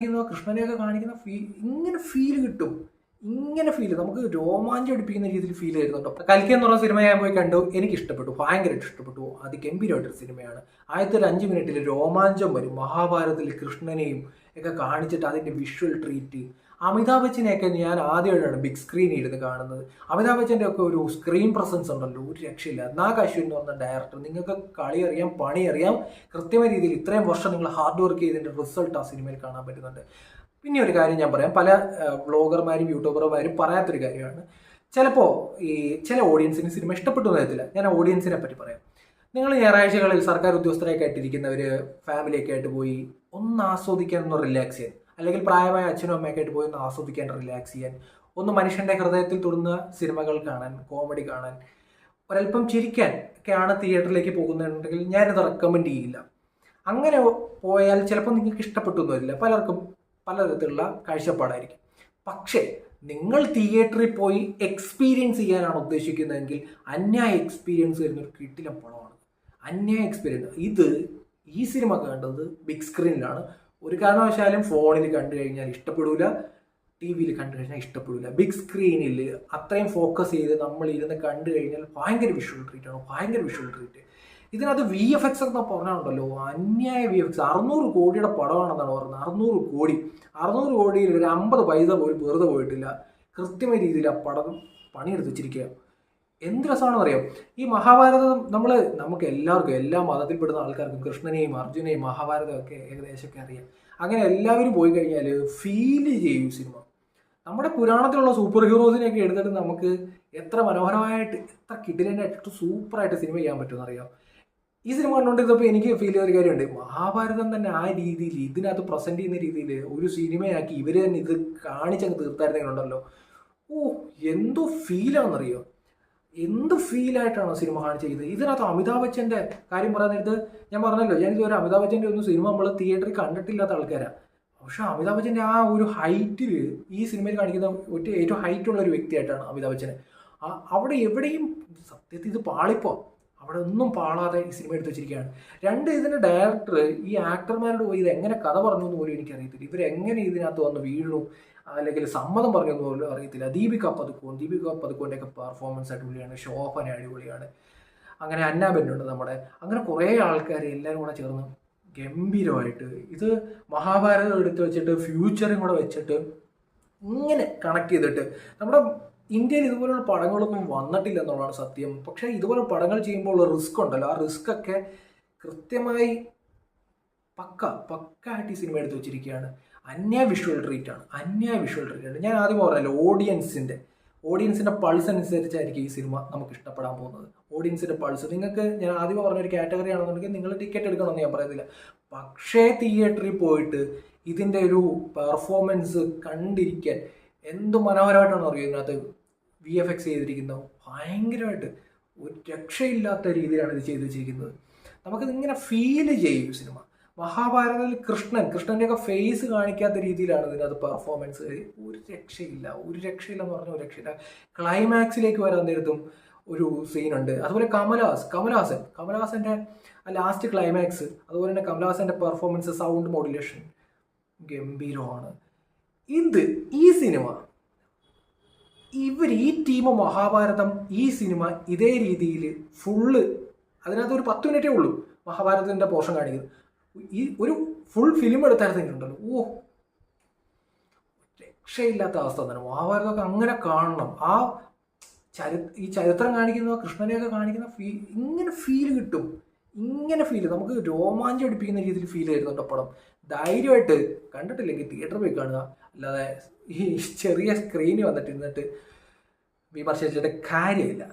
കൃഷ്ണനെയൊക്കെ കാണിക്കുന്ന ഇങ്ങനെ ഫീൽ കിട്ടും. ഇങ്ങനെ ഫീൽ നമുക്ക് രോമാഞ്ചം അടിപ്പിക്കുന്ന രീതിയിൽ ഫീൽ ചെയ്യുന്നുണ്ടോ. കൽക്കി എന്ന് പറഞ്ഞ സിനിമ ഞാൻ പോയി കണ്ടു. എനിക്ക് ഇഷ്ടപ്പെട്ടു, ഭയങ്കരമായിട്ട് ഇഷ്ടപ്പെട്ടു. അതിഗംഭീരമായിട്ടൊരു സിനിമയാണ്. ആദ്യത്തെ ഒരു 5 മിനിറ്റിൽ രോമാഞ്ചം വരും. മഹാഭാരതത്തിൽ കൃഷ്ണനെയും ഒക്കെ കാണിച്ചിട്ട് അതിന്റെ വിഷ്വൽ ട്രീറ്റ്. അമിതാഭ് ബച്ചനെയൊക്കെ ഞാൻ ആദ്യമായിട്ടാണ് ബിഗ് സ്ക്രീനിൽ ഇരുന്ന് കാണുന്നത്. അമിതാഭ് ബച്ചന്റെ ഒക്കെ ഒരു സ്ക്രീൻ പ്രസൻസ് ഉണ്ടല്ലോ, ഒരു രക്ഷയില്ല. നാഗ് അശ്വിൻ എന്ന് പറഞ്ഞ ഡയറക്ടർ, നിങ്ങൾക്ക് കളി അറിയാം, പണി അറിയാം. കൃത്യമായ രീതിയിൽ ഇത്രയും വർഷം നിങ്ങൾ ഹാർഡ് വർക്ക് ചെയ്തതിന്റെ റിസൾട്ട് ആ സിനിമയിൽ കാണാൻ പറ്റുന്നുണ്ട്. പിന്നെ ഒരു കാര്യം ഞാൻ പറയാം, പല വ്ളോഗർമാരും യൂട്യൂബർമാരും പറയാത്തൊരു കാര്യമാണ്. ചിലപ്പോൾ ഈ ചില ഓഡിയൻസിന് സിനിമ ഇഷ്ടപ്പെട്ടു വരത്തില്ല. ഞാൻ ഓഡിയൻസിനെ പറ്റി പറയാം. നിങ്ങൾ ഞായറാഴ്ചകളിൽ സർക്കാർ ഉദ്യോഗസ്ഥരൊക്കെ ആയിട്ടിരിക്കുന്നവർ ഫാമിലിയൊക്കെ ആയിട്ട് പോയി ഒന്ന് ആസ്വദിക്കാൻ, ഒന്ന് റിലാക്സ് ചെയ്യാൻ, അല്ലെങ്കിൽ പ്രായമായ അച്ഛനും അമ്മയൊക്കെ ആയിട്ട് പോയി ഒന്ന് ആസ്വദിക്കാൻ, റിലാക്സ് ചെയ്യാൻ, ഒന്ന് മനുഷ്യന്റെ ഹൃദയത്തിൽ തൊടുന്ന സിനിമകൾ കാണാൻ, കോമഡി കാണാൻ, ഒരല്പം ചിരിക്കാൻ ഒക്കെയാണ് തിയേറ്ററിലേക്ക് പോകുന്നുണ്ടെങ്കിൽ ഞാനത് റെക്കമെൻഡ് ചെയ്യില്ല. അങ്ങനെ പോയാൽ ചിലപ്പോൾ നിങ്ങൾക്ക് ഇഷ്ടപ്പെട്ടൊന്നും വരില്ല. പലർക്കും പലതരത്തിലുള്ള കാഴ്ചപ്പാടായിരിക്കും. പക്ഷേ നിങ്ങൾ തിയേറ്ററിൽ പോയി എക്സ്പീരിയൻസ് ചെയ്യാനാണ് ഉദ്ദേശിക്കുന്നതെങ്കിൽ അന്യായ എക്സ്പീരിയൻസ് വരുന്നൊരു കിട്ടില പടമാണ്. അന്യായ എക്സ്പീരിയൻസ്. ഈ സിനിമ കണ്ടത് ബിഗ് സ്ക്രീനിലാണ്. ഒരു കാരണവശാലും ഫോണിൽ കണ്ടു കഴിഞ്ഞാൽ ഇഷ്ടപ്പെടൂല, ടി വിയിൽ കണ്ടു കഴിഞ്ഞാൽ ഇഷ്ടപ്പെടില്ല. ബിഗ് സ്ക്രീനിൽ അത്രയും ഫോക്കസ് ചെയ്ത് നമ്മൾ ഇരുന്ന് കണ്ടു കഴിഞ്ഞാൽ ഭയങ്കര വിഷ്വൽ ട്രീറ്റ് ആണ്, ഭയങ്കര വിഷ്വൽ ട്രീറ്റ്. ഇതിനകത്ത് VFX എന്ന് പറഞ്ഞാലുണ്ടല്ലോ, അന്യായ VFX. 600 കോടിയുടെ പടമാണെന്നാണ് പറയുന്നത്. 600 കോടിയിൽ ഒരു 50 പൈസ പോലും വെറുതെ പോയിട്ടില്ല. കൃത്യമായ രീതിയിൽ ആ പടം പണിയെടുത്ത് വെച്ചിരിക്കുക. എന്ത് രസമാണെന്ന് അറിയാം. ഈ മഹാഭാരതം നമുക്ക് എല്ലാവർക്കും, എല്ലാ മതത്തിൽപ്പെടുന്ന ആൾക്കാർക്കും കൃഷ്ണനെയും അർജുനെയും മഹാഭാരതമൊക്കെ ഏകദേശമൊക്കെ അറിയാം. അങ്ങനെ എല്ലാവരും പോയി കഴിഞ്ഞാൽ ഫീല് ചെയ്യും സിനിമ. നമ്മുടെ പുരാണത്തിലുള്ള സൂപ്പർ ഹീറോസിനെയൊക്കെ എടുത്തിട്ട് നമുക്ക് എത്ര മനോഹരമായിട്ട്, എത്ര കിടിലനായിട്ട് സൂപ്പറായിട്ട് സിനിമ ചെയ്യാൻ പറ്റുമെന്ന് അറിയാം. ഈ സിനിമ കണ്ടുകൊണ്ടിരുന്നപ്പോൾ എനിക്ക് ഫീൽ ചെയ്ത ഒരു കാര്യമുണ്ട്. മഹാഭാരതം തന്നെ ആ രീതിയിൽ ഇതിനകത്ത് പ്രസന്റ് ചെയ്യുന്ന രീതിയിൽ ഒരു സിനിമയാക്കി ഇവർ തന്നെ ഇത് കാണിച്ചങ്ങ് തീർത്തായിരുന്നെങ്കിലുണ്ടല്ലോ, എന്തോ ഫീലാണെന്നറിയോ. എന്ത് ഫീലായിട്ടാണ് സിനിമ കാണിച്ചത്. ഇതിനകത്ത് അമിതാഭ് ബച്ചന്റെ കാര്യം പറയാൻ നേരത്ത് ഞാൻ പറഞ്ഞല്ലോ, ഞാൻ ഇതുവരെ അമിതാഭ് ബച്ചന്റെ ഒന്നും സിനിമ നമ്മൾ തിയേറ്ററിൽ കണ്ടിട്ടില്ലാത്ത ആൾക്കാരാണ്. പക്ഷെ അമിതാഭ് ബച്ചന്റെ ആ ഒരു ഹൈറ്റിൽ ഈ സിനിമയിൽ കാണിക്കുന്ന ഏറ്റവും ഹൈറ്റ് ഉള്ള ഒരു വ്യക്തിയായിട്ടാണ് അമിതാഭ് ബച്ചന്. അവിടെ എവിടെയും സത്യത്തിൽ ഇത് പാളിപ്പോ, അവിടെ ഒന്നും പാളാതെ ഈ സിനിമ എടുത്ത് വെച്ചിരിക്കുകയാണ്. ഇതിന്റെ ഡയറക്ടർ ഈ ആക്ടർമാരോട് പോയി ഇത് എങ്ങനെ കഥ പറഞ്ഞു എന്ന് പോലും എനിക്കറിയത്തില്ല. ഇവരെങ്ങനെ ഇതിനകത്ത് വന്ന് വീഴുന്നു, അല്ലെങ്കിൽ സമ്മതം പറഞ്ഞെന്ന് പോലും അറിയത്തില്ല. ദീപിക പദുക്കോന്റെ ഒക്കെ പെർഫോമൻസ് അടിപൊളിയാണ്. ശോഭന അടിപൊളിയാണ്. അങ്ങനെ അന്നാബെന്നുണ്ട് നമ്മുടെ. അങ്ങനെ കുറേ ആൾക്കാർ എല്ലാവരും കൂടെ ചേർന്ന് ഗംഭീരമായിട്ട് ഇത് മഹാഭാരതം എടുത്ത് വെച്ചിട്ട് ഫ്യൂച്ചറും കൂടെ വെച്ചിട്ട് ഇങ്ങനെ കണക്ട് ചെയ്തിട്ട്, നമ്മുടെ ഇന്ത്യയിൽ ഇതുപോലുള്ള പടങ്ങളൊന്നും വന്നിട്ടില്ല എന്നുള്ളതാണ് സത്യം. പക്ഷേ ഇതുപോലെ പടങ്ങൾ ചെയ്യുമ്പോൾ ഉള്ള റിസ്ക് ഉണ്ടല്ലോ, ആ റിസ്ക് ഒക്കെ കൃത്യമായി പക്കായിട്ട് ഈ സിനിമ എടുത്ത് വെച്ചിരിക്കുകയാണ്. അന്യായ വിഷ്വൽ ട്രീറ്റ് ആണ്. ഞാൻ ആദ്യം പറഞ്ഞല്ലോ, ഓഡിയൻസിന്റെ പൾസ് അനുസരിച്ചായിരിക്കും ഈ സിനിമ നമുക്ക് ഇഷ്ടപ്പെടാൻ പോകുന്നത്. ഓഡിയൻസിന്റെ പൾസ് നിങ്ങൾക്ക് ഞാൻ ആദ്യം പറഞ്ഞൊരു കാറ്റഗറി ആണെന്നുണ്ടെങ്കിൽ നിങ്ങൾ ടിക്കറ്റ് എടുക്കണമെന്ന് ഞാൻ പറയുന്നില്ല. പക്ഷേ തിയേറ്ററിൽ പോയിട്ട് ഇതിന്റെ ഒരു പെർഫോമൻസ് കണ്ടിരിക്കാൻ എന്ത് മനോഹരമായിട്ടാണ് അറിയുന്നത്. ഇതിനകത്ത് VFX ചെയ്തിരിക്കുന്നത് ഭയങ്കരമായിട്ട് ഒരു രക്ഷയില്ലാത്ത രീതിയിലാണ് ഇത് ചെയ്തു വെച്ചിരിക്കുന്നത്. നമുക്കിതിങ്ങനെ ഫീല് ചെയ്യും സിനിമ. മഹാഭാരതത്തിൽ കൃഷ്ണൻ്റെയൊക്കെ ഫേസ് കാണിക്കാത്ത രീതിയിലാണ് ഇതിനകത്ത് പെർഫോമൻസ്. ഒരു രക്ഷയില്ല എന്ന് പറഞ്ഞാൽ ഒരു രക്ഷയില്ല. ക്ലൈമാക്സിലേക്ക് വരാൻ നേരത്തും ഒരു സീനുണ്ട്. അതുപോലെ കമലഹാസന്റെ ലാസ്റ്റ് ക്ലൈമാക്സ്, അതുപോലെ തന്നെ കമലഹാസന്റെ പെർഫോമൻസ്, സൗണ്ട് മോഡുലേഷൻ ഗംഭീരമാണ്. ഈ സിനിമ ഈ ടീം മഹാഭാരതം ഈ സിനിമ ഇതേ രീതിയിൽ ഫുള്ള്, അതിനകത്ത് ഒരു 10 മിനിറ്റേ ഉള്ളൂ മഹാഭാരതത്തിന്റെ പോർഷൻ കാണിക്കുന്നത്. ഈ ഒരു ഫുൾ ഫിലിം എടുത്തായിരുന്നെങ്കിലുണ്ടല്ലോ, രക്ഷയില്ലാത്ത അവസ്ഥ തന്നെ. മഹാഭാരതമൊക്കെ അങ്ങനെ കാണണം. ഈ ചരിത്രം കാണിക്കുന്ന കൃഷ്ണനെയൊക്കെ കാണിക്കുന്ന ഇങ്ങനെ ഫീൽ കിട്ടും. നമുക്ക് രോമാഞ്ചം അടിപ്പിക്കുന്ന രീതിയിൽ ഫീൽ ചെയ്യുന്നുണ്ട് പടം. ധൈര്യമായിട്ട് കണ്ടിട്ടില്ലെങ്കിൽ തിയേറ്ററിൽ പോയി കാണുക. അല്ലാതെ ഈ ചെറിയ സ്ക്രീനിൽ വന്നിട്ട് വിമർശിച്ചിട്ട് കാര്യമില്ല.